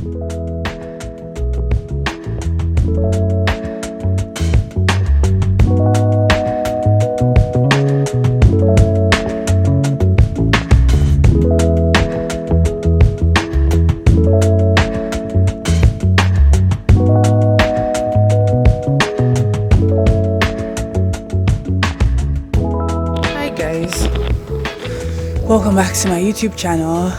Hi guys, welcome back to my YouTube channel.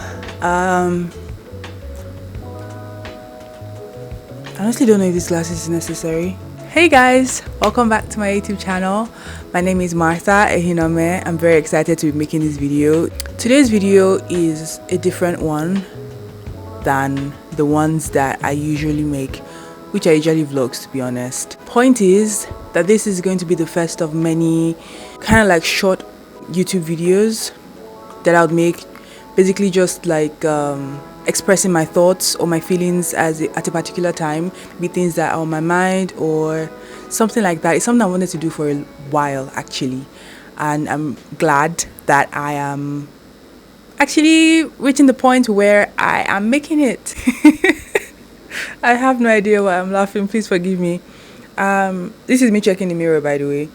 I honestly don't know if this glasses is necessary. Hey guys, welcome back to my YouTube channel. My name is Martha Ehinome. I'm very excited to be making this video. Today's video is a different one than the ones that I usually make, which are usually vlogs, to be honest. Point is that this is going to be the first of many kind of like short YouTube videos that I would make, basically just like expressing my thoughts or my feelings at a particular time, maybe things that are on my mind or something like that. It's something I wanted to do for a while actually, and I'm glad that I am actually reaching the point where I am making it. I have no idea why I'm laughing, please forgive me. This is me checking the mirror, by the way.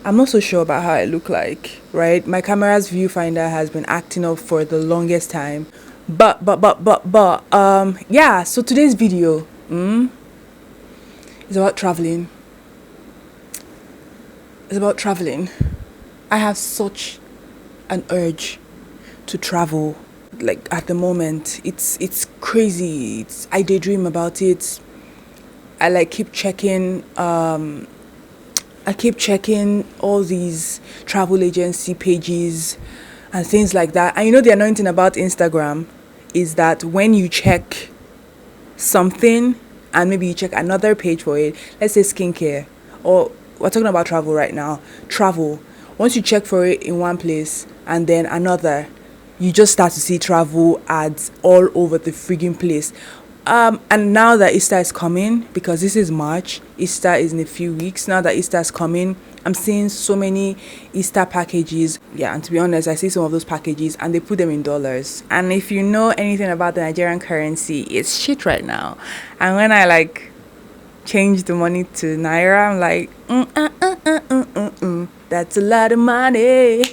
I'm not so sure about how I look like, right? My camera's viewfinder has been acting up for the longest time. But, yeah, so today's video is about traveling. It's about traveling. I have such an urge to travel. Like at the moment, it's crazy. I daydream about it. I like keep checking all these travel agency pages and things like that. And you know, the annoying thing about Instagram is that when you check something and maybe you check another page for it, let's say skincare, or we're talking about travel right now. Travel. Once you check for it in one place and then another, you just start to see travel ads all over the frigging place. And now that Easter is coming, because this is March, Easter is in a few weeks. Now that Easter is coming, I'm seeing so many Easter packages. Yeah, and to be honest, I see some of those packages and they put them in dollars. And if you know anything about the Nigerian currency, it's shit right now. And when I like change the money to Naira, I'm like, that's a lot of money.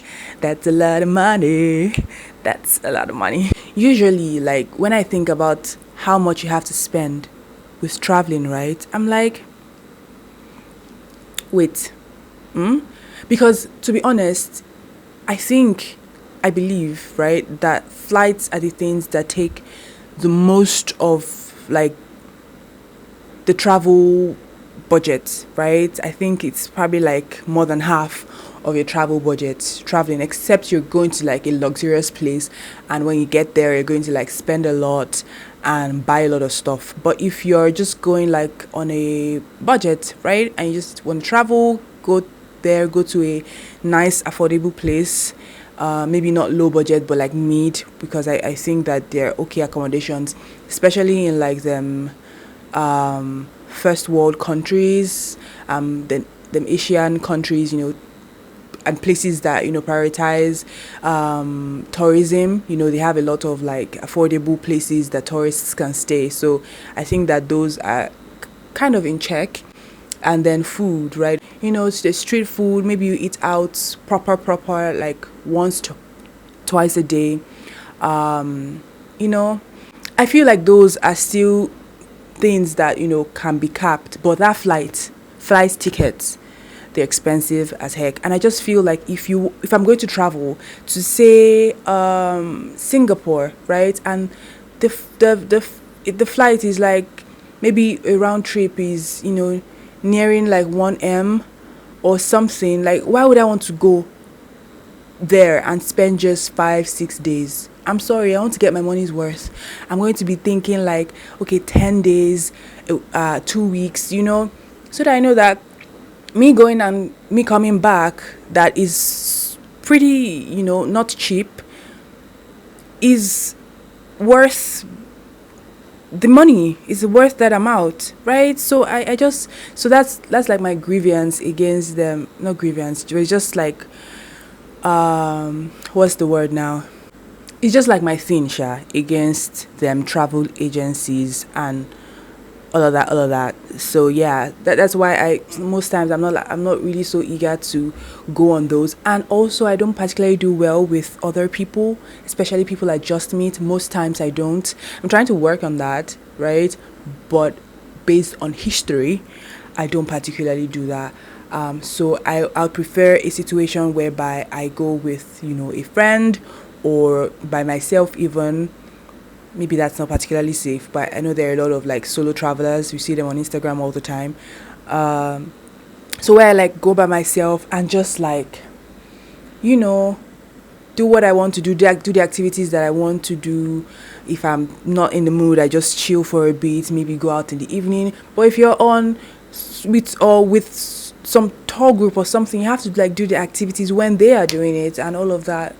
That's a lot of money. That's a lot of money. Usually, like when I think about how much you have to spend with traveling, right? I'm like, wait, because to be honest, I believe, right, that flights are the things that take the most of like the travel budget, right? I think it's probably like more than half of your travel budget traveling, except you're going to like a luxurious place, and when you get there you're going to like spend a lot and buy a lot of stuff. But if you're just going like on a budget, right, and you just want to travel, go there, go to a nice affordable place, maybe not low budget but like mid, because I think that they're okay accommodations, especially in like them first world countries, them Asian countries, you know, and places that, you know, prioritize tourism. You know, they have a lot of like affordable places that tourists can stay, so I think that those are kind of in check. And then food, right? You know, it's the street food, maybe you eat out proper like twice a day. You know, I feel like those are still things that, you know, can be capped. But that flight tickets, they're expensive as heck. And I just feel like if I'm going to travel to say Singapore, right, and the flight is like maybe a round trip is, you know, nearing like 1M or something, like why would I want to go there and spend just 5-6 days? I'm sorry, I want to get my money's worth. I'm going to be thinking like, okay, 10 days, 2 weeks, you know, so that I know that me going and me coming back, that is pretty, you know, not cheap, is worth the money, is worth that amount, right? So I just, so that's like my grievance against them. Not grievance, it was just like what's the word now, it's just like my thing, Sha, against them travel agencies and all of that. So yeah, that's why I most times I'm not really so eager to go on those. And also I don't particularly do well with other people, especially people I just meet. Most times I don't. I'm trying to work on that, right? But based on history, I don't particularly do that. So I'll prefer a situation whereby I go with, you know, a friend or by myself even. Maybe that's not particularly safe, but I know there are a lot of like solo travelers. You see them on Instagram all the time. Um, so where I like go by myself and just like, you know, do what I want to do, do the activities that I want to do. If I'm not in the mood, I just chill for a bit, maybe go out in the evening. But if you're on with some tour group or something, you have to like do the activities when they are doing it and all of that,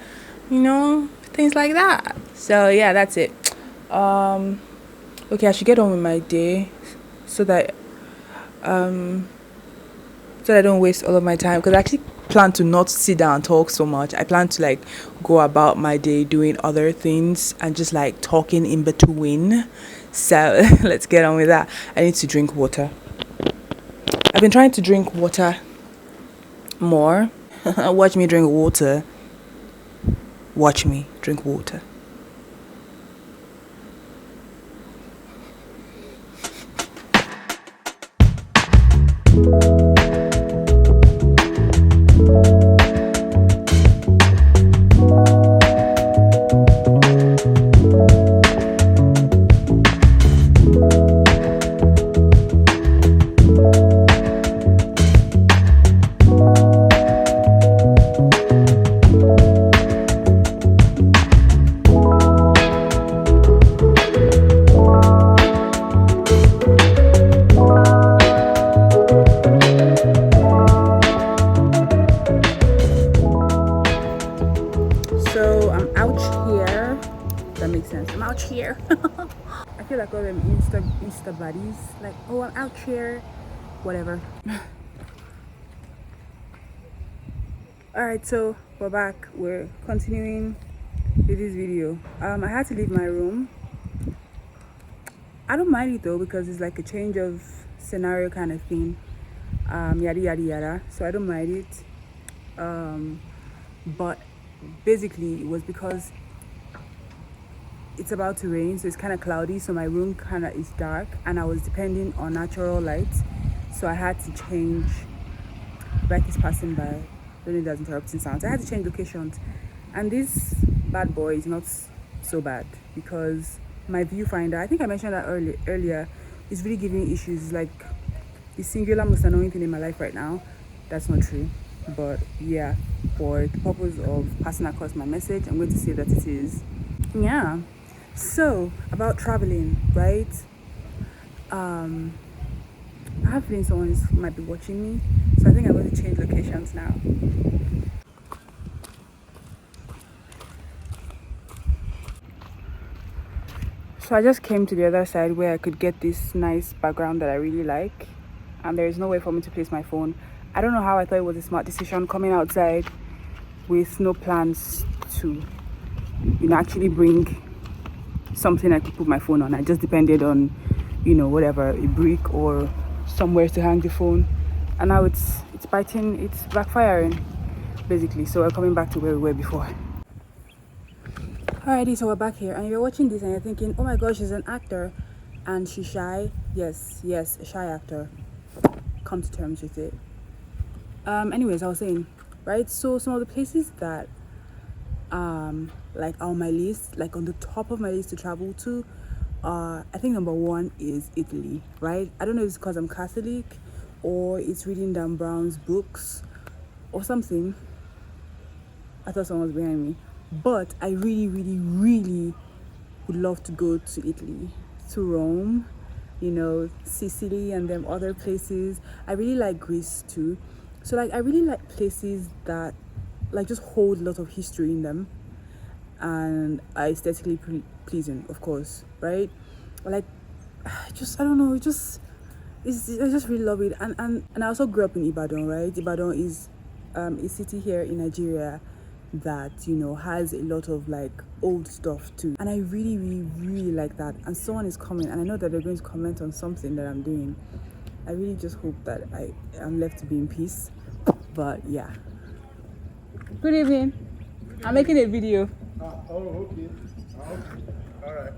you know, things like that. So yeah, that's it. Um, okay, I should get on with my day so that um so that I don't waste all of my time because I actually plan to not sit down and talk so much. I plan to like go about my day doing other things and just like talking in between. So let's get on with that. I need to drink water. I've been trying to drink water more. Watch me drink water. Watch me drink water. So I'm out here. That makes sense. I'm out here. I feel like all them Insta buddies. Like, oh, I'm out here. Whatever. Alright, so we're back. We're continuing with this video. I had to leave my room. I don't mind it though because it's like a change of scenario kind of thing. Yada yada yada. So I don't mind it. But basically it was because it's about to rain, so it's kind of cloudy, so my room kind of is dark and I was depending on natural light, so I had to change. Bike is passing by. Don't know if that's interrupting sounds. I had to change locations, and this bad boy is not so bad because my viewfinder, I think I mentioned that earlier, is really giving me issues. It's like the singular most annoying thing in my life right now. That's not true, but yeah, for the purpose of passing across my message, I'm going to say that it is. Yeah. So about traveling, right? I have a feeling someone might be watching me, so I think I'm going to change locations now. So I just came to the other side where I could get this nice background that I really like, and there is no way for me to place my phone. I don't know how I thought it was a smart decision coming outside with no plans to, you know, actually bring something I could put my phone on. I just depended on, you know, whatever, a brick or somewhere to hang the phone, and now it's biting, it's backfiring basically. So we're coming back to where we were before. Alrighty, so we're back here, and you're watching this and you're thinking, oh my gosh, she's an actor and she's shy. Yes, a shy actor. Come to terms with it. Anyways, I was saying, right, so some of the places that like on my list, like on the top of my list to travel to, I think number one is Italy, right? I don't know if it's because I'm Catholic or it's reading Dan Brown's books or something. I thought someone was behind me, but I really would love to go to Italy, to Rome, you know, Sicily and them other places. I really like Greece too. So like I really like places that like just hold a lot of history in them and are aesthetically pleasing, of course, right? Like I don't know, I just really love it. And I also grew up in Ibadan, right? Ibadan is a city here in Nigeria that, has a lot of like old stuff too. And I really, really, really like that. And someone is coming, and I know that they're going to comment on something that I'm doing. I really just hope that I am left to be in peace. But yeah. Good evening. I'm making a video. Okay. All right.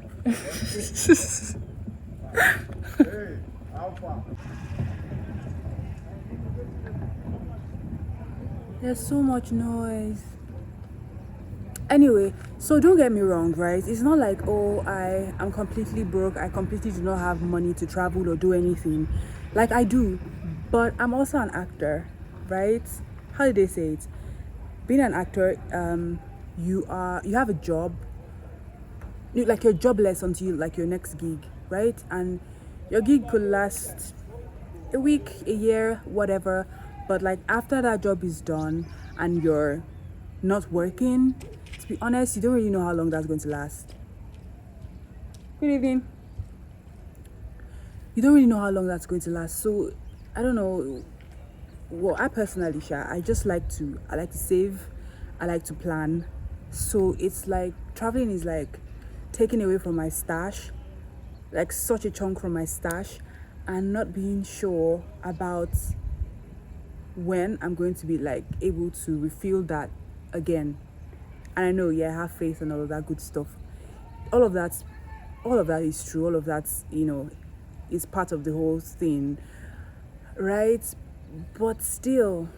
Hey, how far? There's so much noise. Anyway, so don't get me wrong, right? It's not like, oh, I'm completely broke. I completely do not have money to travel or do anything. Like I do. But I'm also an actor, right? How did they say it? Being an actor, you have a job. Like you're jobless until like your next gig, right? And your gig could last a week, a year, whatever. But like after that job is done and you're not working, to be honest, you don't really know how long that's going to last. Good evening. You don't really know how long that's going to last. So I don't know. Well, I personally, I like to save, I like to plan. So it's like traveling is like taking away from my stash, like such a chunk from my stash, and not being sure about when I'm going to be like able to refill that again. And I know, yeah, I have faith and all of that good stuff. All of that, all of that is true. All of that, is part of the whole thing, right? But still,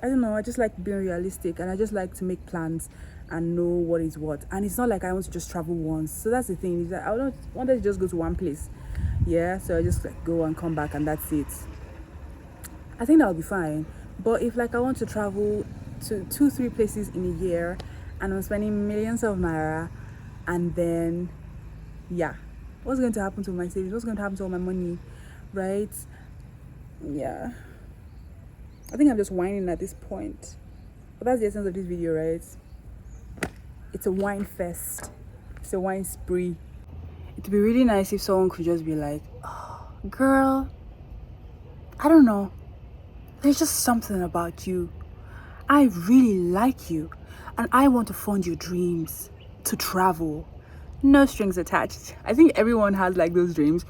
I don't know. I just like being realistic, and I just like to make plans and know what is what. And it's not like I want to just travel once. So that's the thing, is that I don't want to just go to one place. Yeah, so I just like go and come back, and that's it. I think that'll be fine. But if like I want to travel to 2-3 places in a year, and I'm spending millions of naira, and then yeah, what's going to happen to my savings? What's going to happen to all my money, right? Yeah, I think I'm just whining at this point. But that's the essence of this video, right? It's a wine fest. It's a wine spree. It'd be really nice if someone could just be like, oh, girl, I don't know, there's just something about you. I really like you, and I want to fund your dreams to travel. No strings attached. I think everyone has like those dreams.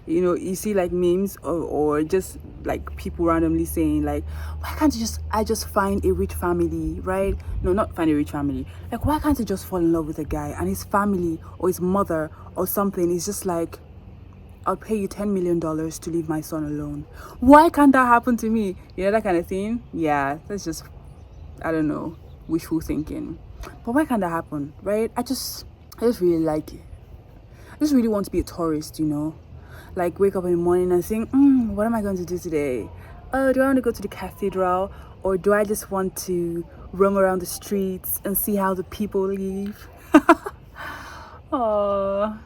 You see like memes or just like people randomly saying like, why can't I just find a rich family, right? No, not find a rich family. Like, why can't I just fall in love with a guy and his family or his mother or something is just like, I'll pay you $10 million to leave my son alone. Why can't that happen to me? That kind of thing. Yeah, that's just, I don't know, wishful thinking. But why can't that happen, right? I just really like it. I just really want to be a tourist, like wake up in the morning and think, what am I going to do today? Oh, do I want to go to the cathedral, or do I just want to roam around the streets and see how the people live? Oh,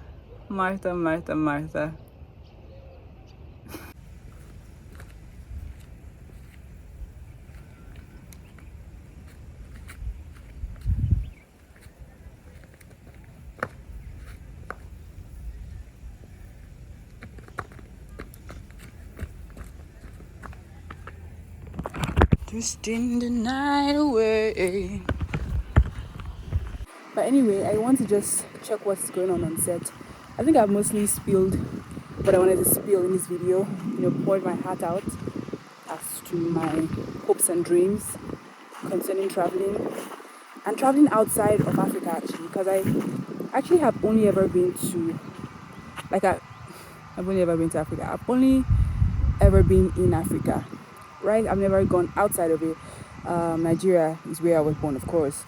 Martha, Martha, Martha. Twisting the night away. But anyway, I want to just check what's going on set. I think I've mostly spilled what I wanted to spill in this video. Poured my heart out as to my hopes and dreams concerning traveling and traveling outside of Africa, actually, because I actually have only ever been to I've only ever been to Africa. I've only ever been in Africa, right? I've never gone outside of it. Nigeria is where I was born, of course,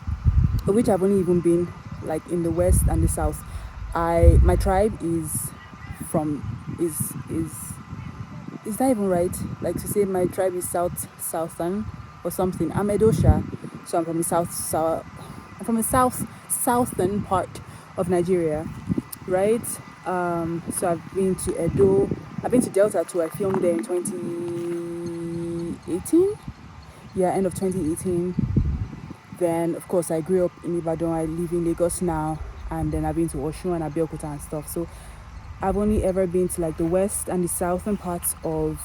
which I've only even been like in the west and the south. My tribe is is that even right? Like to say my tribe is southern or something. I'm Edosha, so I'm from the southern part of Nigeria, right? So I've been to Edo. I've been to Delta too. I filmed there in 2018. Yeah, end of 2018. Then of course I grew up in Ibadan. I live in Lagos now, and then I've been to Osun and Abeokuta and stuff. So I've only ever been to like the west and the southern parts of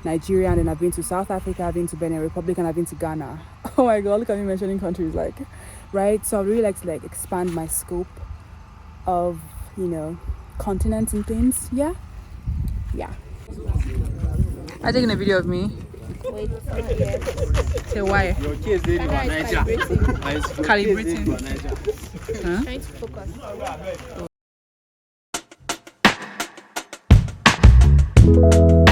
Nigeria, and then I've been to South Africa, I've been to Benin Republic, and I've been to Ghana. Oh my god, look at me mentioning countries, like, right? So I really like to like expand my scope of, continents and things. Yeah. Are you taking a video of me? Wait, not yet. Say why? Your case is Calibrating. Calibrating. Huh? Trying to focus.